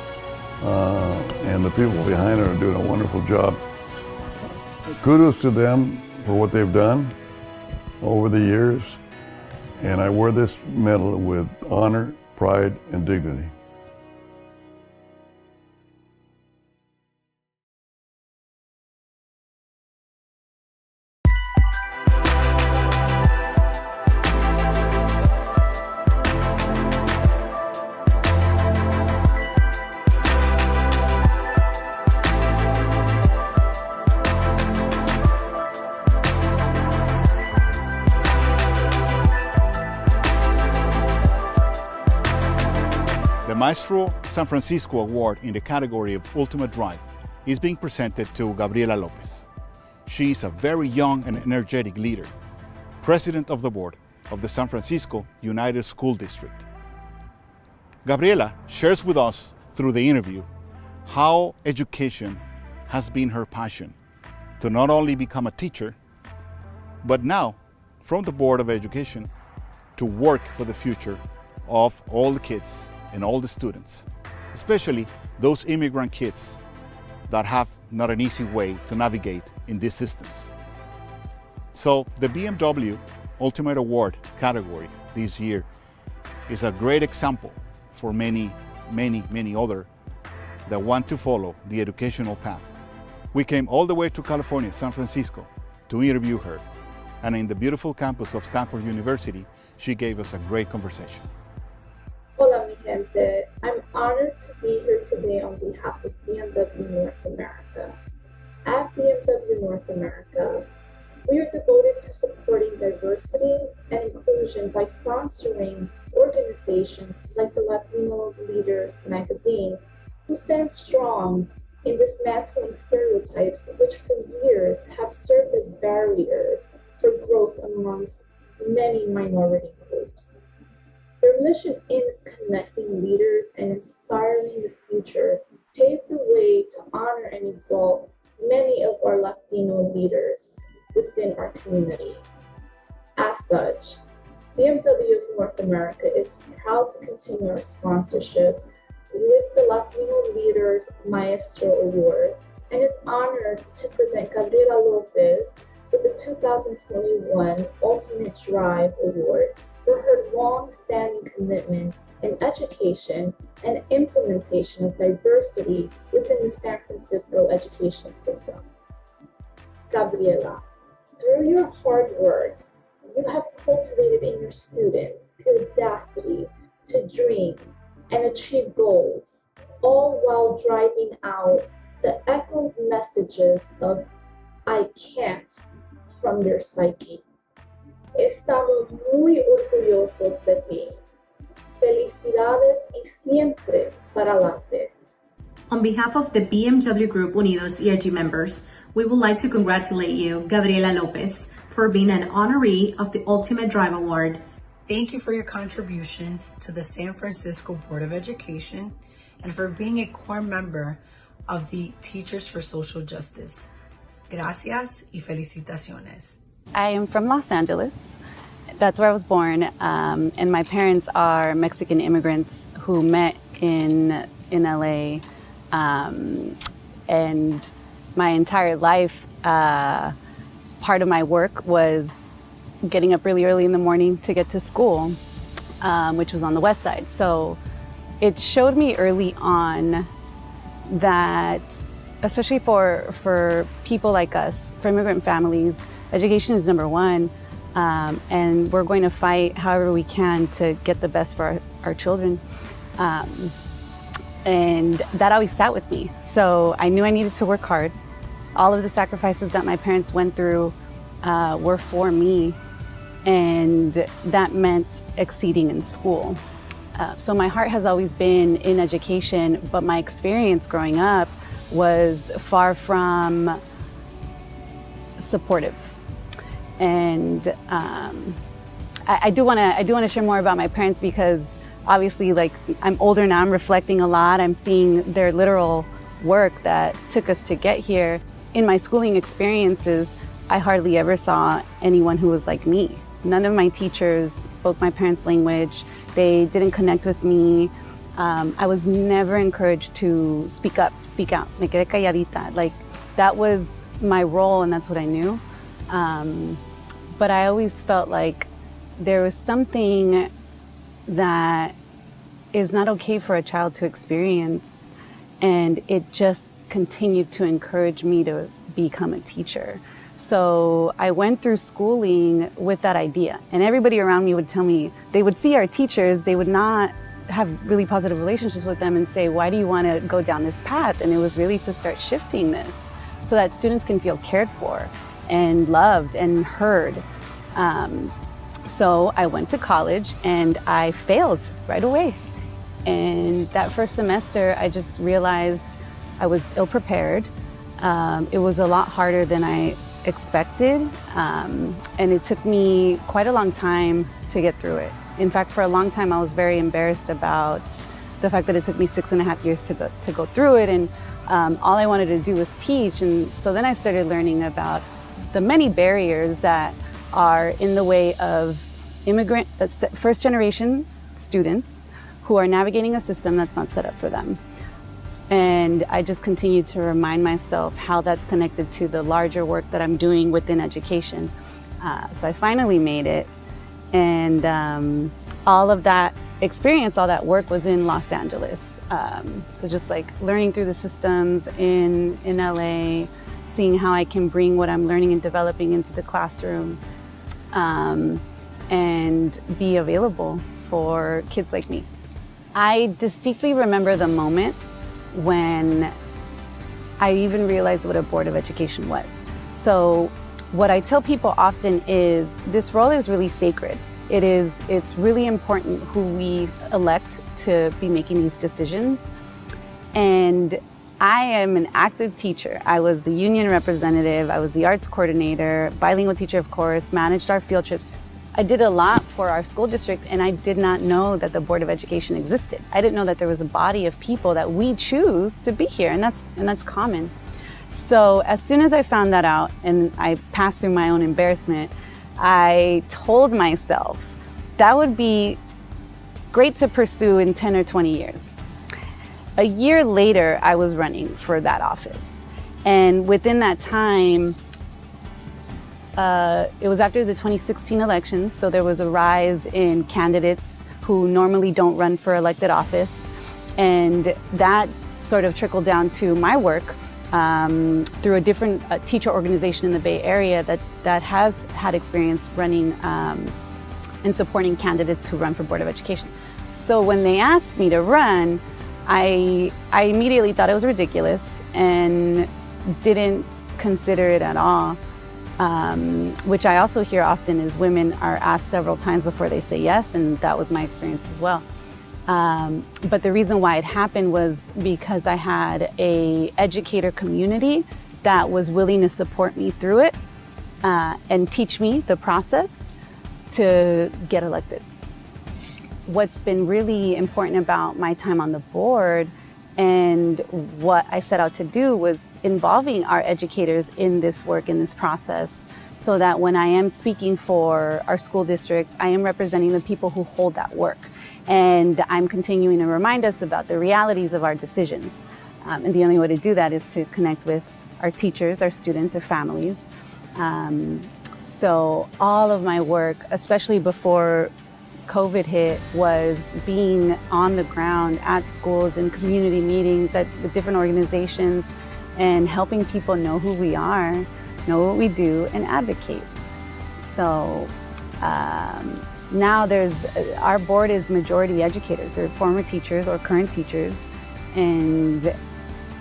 and the people behind it are doing a wonderful job. Kudos to them for what they've done over the years, and I wear this medal with honor, pride, and dignity. The Maestro San Francisco Award in the category of Ultimate Drive is being presented to Gabriela Lopez. She is a very young and energetic leader, president of the board of the San Francisco United School District. Gabriela shares with us through the interview how education has been her passion to not only become a teacher, but now, from the Board of Education, to work for the future of all the kids and all the students, especially those immigrant kids that have not an easy way to navigate in these systems. So the BMW Ultimate Award category this year is a great example for many other that want to follow the educational path. We came all the way to California, San Francisco, to interview her. And in the beautiful campus of Stanford University, she gave us a great conversation. Hola, mi gente. I'm honored to be here today on behalf of BMW North America. At BMW North America, we are devoted to supporting diversity and inclusion by sponsoring organizations like the Latino Leaders magazine, who stand strong in dismantling stereotypes which for years have served as barriers for growth amongst many minority groups. Their mission in connecting leaders and inspiring the future paved the way to honor and exalt many of our Latino leaders within our community. As such, BMW of North America is proud to continue our sponsorship with the Latino Leaders Maestro Awards and is honored to present Gabriela Lopez with the 2021 Ultimate Drive Award for her long-standing commitment in education and implementation of diversity within the San Francisco education system. Gabriela, through your hard work, you have cultivated in your students the audacity to dream and achieve goals, all while driving out the echoed messages of "I can't" from their psyche. Estamos muy orgullosos de ti. Felicidades y siempre para adelante. On behalf of the BMW Group Unidos ERG members, we would like to congratulate you, Gabriela Lopez, for being an honoree of the Ultimate Drive Award. Thank you for your contributions to the San Francisco Board of Education and for being a core member of the Teachers for Social Justice. Gracias y felicitaciones. I am from Los Angeles. That's where I was born, and my parents are Mexican immigrants who met in LA, and my entire life, part of my work was getting up really early in the morning to get to school, which was on the west side. So it showed me early on that, especially for people like us, for immigrant families, education is number one, and we're going to fight however we can to get the best for our children. And that always sat with me. So I knew I needed to work hard. All of the sacrifices that my parents went through were for me, and that meant exceeding in school. So my heart has always been in education, but my experience growing up was far from supportive. And I do want to share more about my parents, because obviously, like, I'm older now, I'm reflecting a lot. I'm seeing their literal work that took us to get here. In my schooling experiences, I hardly ever saw anyone who was like me. None of my teachers spoke my parents' language. They didn't connect with me. I was never encouraged to speak up, speak out. Me quedé calladita. Like, that was my role and that's what I knew. But I always felt like there was something that is not okay for a child to experience, and it just continued to encourage me to become a teacher. So I went through schooling with that idea, and everybody around me would tell me, they would see our teachers, they would not have really positive relationships with them and say, why do you want to go down this path? And it was really to start shifting this so that students can feel cared for and loved and heard. So I went to college and I failed right away. And that first semester, I just realized I was ill-prepared. It was a lot harder than I expected. And it took me quite a long time to get through it. In fact, for a long time, I was very embarrassed about the fact that it took me 6.5 years to go through it. And all I wanted to do was teach. And so then I started learning about the many barriers that are in the way of immigrant, first-generation students who are navigating a system that's not set up for them. And I just continued to remind myself how that's connected to the larger work that I'm doing within education. So I finally made it. And all of that experience, all that work was in Los Angeles. So just like learning through the systems in LA, seeing how I can bring what I'm learning and developing into the classroom, and be available for kids like me. I distinctly remember the moment when I even realized what a Board of Education was. So what I tell people often is this role is really sacred. It's really important who we elect to be making these decisions. And I am an active teacher. I was the union representative, I was the arts coordinator, bilingual teacher, of course, managed our field trips. I did a lot for our school district, and I did not know that the Board of Education existed. I didn't know that there was a body of people that we choose to be here, and that's common. So as soon as I found that out and I passed through my own embarrassment, I told myself that would be great to pursue in 10 or 20 years. A year later, I was running for that office. And within that time, it was after the 2016 elections, so there was a rise in candidates who normally don't run for elected office. And that sort of trickled down to my work through a different teacher organization in the Bay Area that has had experience running and supporting candidates who run for Board of Education. So when they asked me to run, I immediately thought it was ridiculous and didn't consider it at all. Which I also hear often is women are asked several times before they say yes, and that was my experience as well. But the reason why it happened was because I had an educator community that was willing to support me through it and teach me the process to get elected. What's been really important about my time on the board and what I set out to do was involving our educators in this work, in this process, so that when I am speaking for our school district, I am representing the people who hold that work. And I'm continuing to remind us about the realities of our decisions. And the only way to do that is to connect with our teachers, our students, our families. So all of my work, especially before COVID hit, was being on the ground at schools and community meetings with different organizations and helping people know who we are, know what we do, and advocate. So now our board is majority educators. They're former teachers or current teachers, and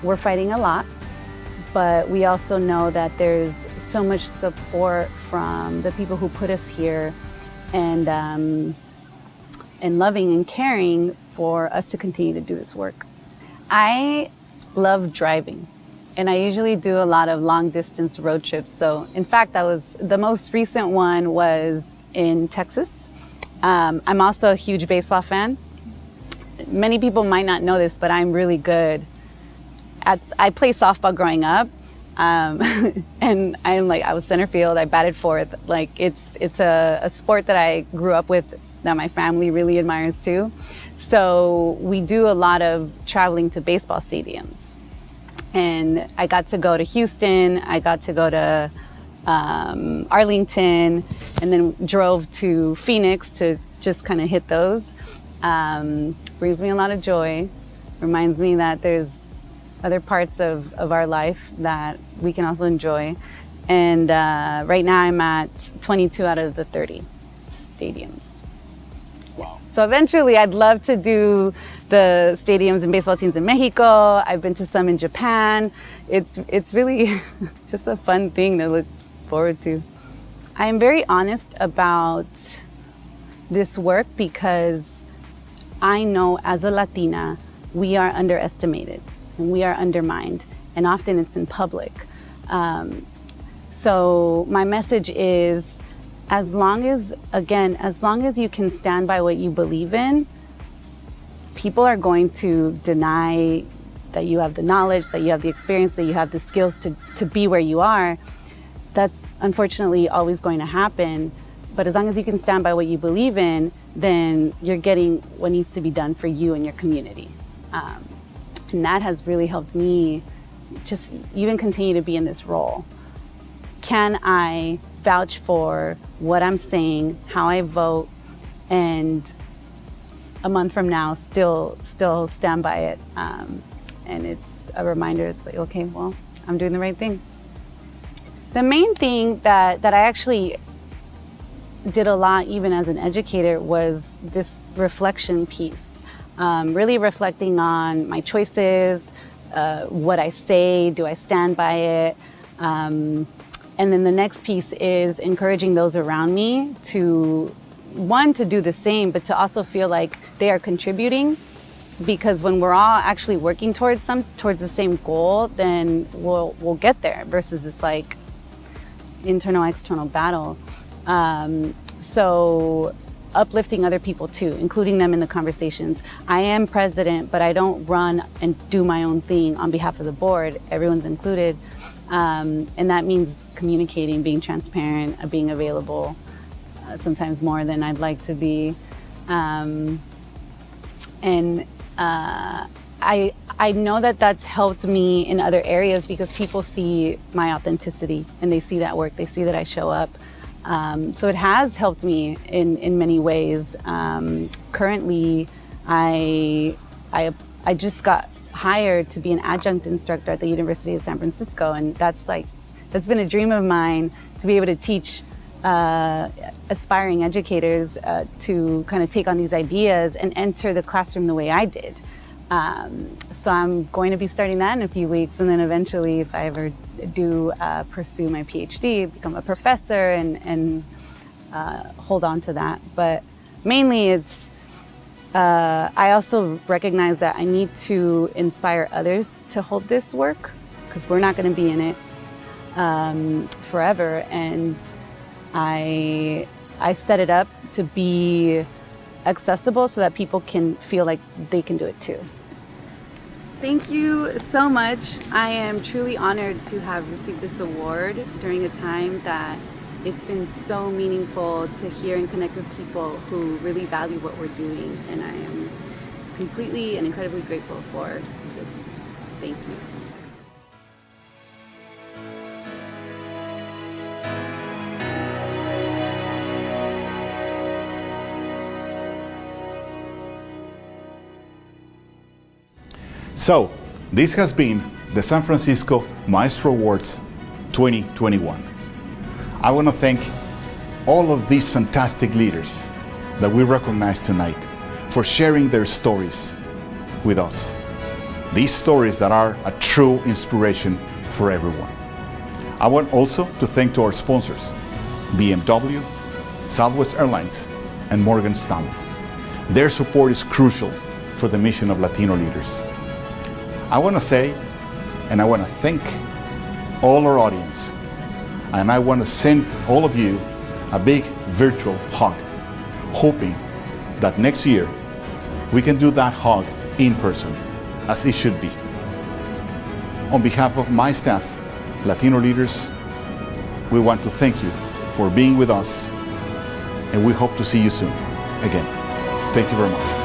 we're fighting a lot. But we also know that there's so much support from the people who put us here and loving and caring for us to continue to do this work. I love driving, and I usually do a lot of long distance road trips. So in fact, the most recent one was in Texas. I'm also a huge baseball fan, many people might not know this, but I'm really good I played softball growing up, and I was center field. I batted fourth. Like it's a sport that I grew up with, that my family really admires too. So we do a lot of traveling to baseball stadiums, and I got to go to Houston. I got to go to Arlington, and then drove to Phoenix to just kind of hit those. Brings me a lot of joy. Reminds me that there's other parts of our life that we can also enjoy. And right now I'm at 22 out of the 30 stadiums. Wow. So eventually I'd love to do the stadiums and baseball teams in Mexico. I've been to some in Japan. It's really just a fun thing to look forward to. I am very honest about this work because I know as a Latina, we are underestimated and we are undermined, and often it's in public. So my message is, as long as you can stand by what you believe in, people are going to deny that you have the knowledge, that you have the experience, that you have the skills to be where you are. That's unfortunately always going to happen. But as long as you can stand by what you believe in, then you're getting what needs to be done for you and your community. And that has really helped me just even continue to be in this role. Can I vouch for what I'm saying, how I vote, and a month from now still stand by it? And it's a reminder, it's like, okay, well, I'm doing the right thing. The main thing that I actually did a lot, even as an educator, was this reflection piece. Really reflecting on my choices, what I say, do I stand by it? And then the next piece is encouraging those around me to, one, to do the same, but to also feel like they are contributing. Because when we're all actually working towards the same goal, then we'll get there, versus this like internal external battle. So uplifting other people too, including them in the conversations. I am president, but I don't run and do my own thing on behalf of the board. Everyone's included. And that means communicating, being transparent, being available, sometimes more than I'd like to be. I know that that's helped me in other areas because people see my authenticity and they see that work, they see that I show up. So it has helped me in many ways. Currently, I just got hired to be an adjunct instructor at the University of San Francisco, and that's been a dream of mine, to be able to teach aspiring educators to kind of take on these ideas and enter the classroom the way I did. So I'm going to be starting that in a few weeks, and then eventually, if I ever do pursue my PhD, become a professor and hold on to that. But mainly it's, I also recognize that I need to inspire others to hold this work, because we're not going to be in it forever. And I set it up to be accessible so that people can feel like they can do it too. Thank you so much. I am truly honored to have received this award during a time that it's been so meaningful to hear and connect with people who really value what we're doing, and I am completely and incredibly grateful for this. Thank you. So, this has been the San Francisco Maestro Awards 2021. I want to thank all of these fantastic leaders that we recognize tonight for sharing their stories with us. These stories that are a true inspiration for everyone. I want also to thank to our sponsors, BMW, Southwest Airlines, and Morgan Stanley. Their support is crucial for the mission of Latino leaders. I want to say, and I want to thank all our audience, and I want to send all of you a big virtual hug, hoping that next year we can do that hug in person, as it should be. On behalf of my staff, Latino leaders, we want to thank you for being with us, and we hope to see you soon again. Thank you very much.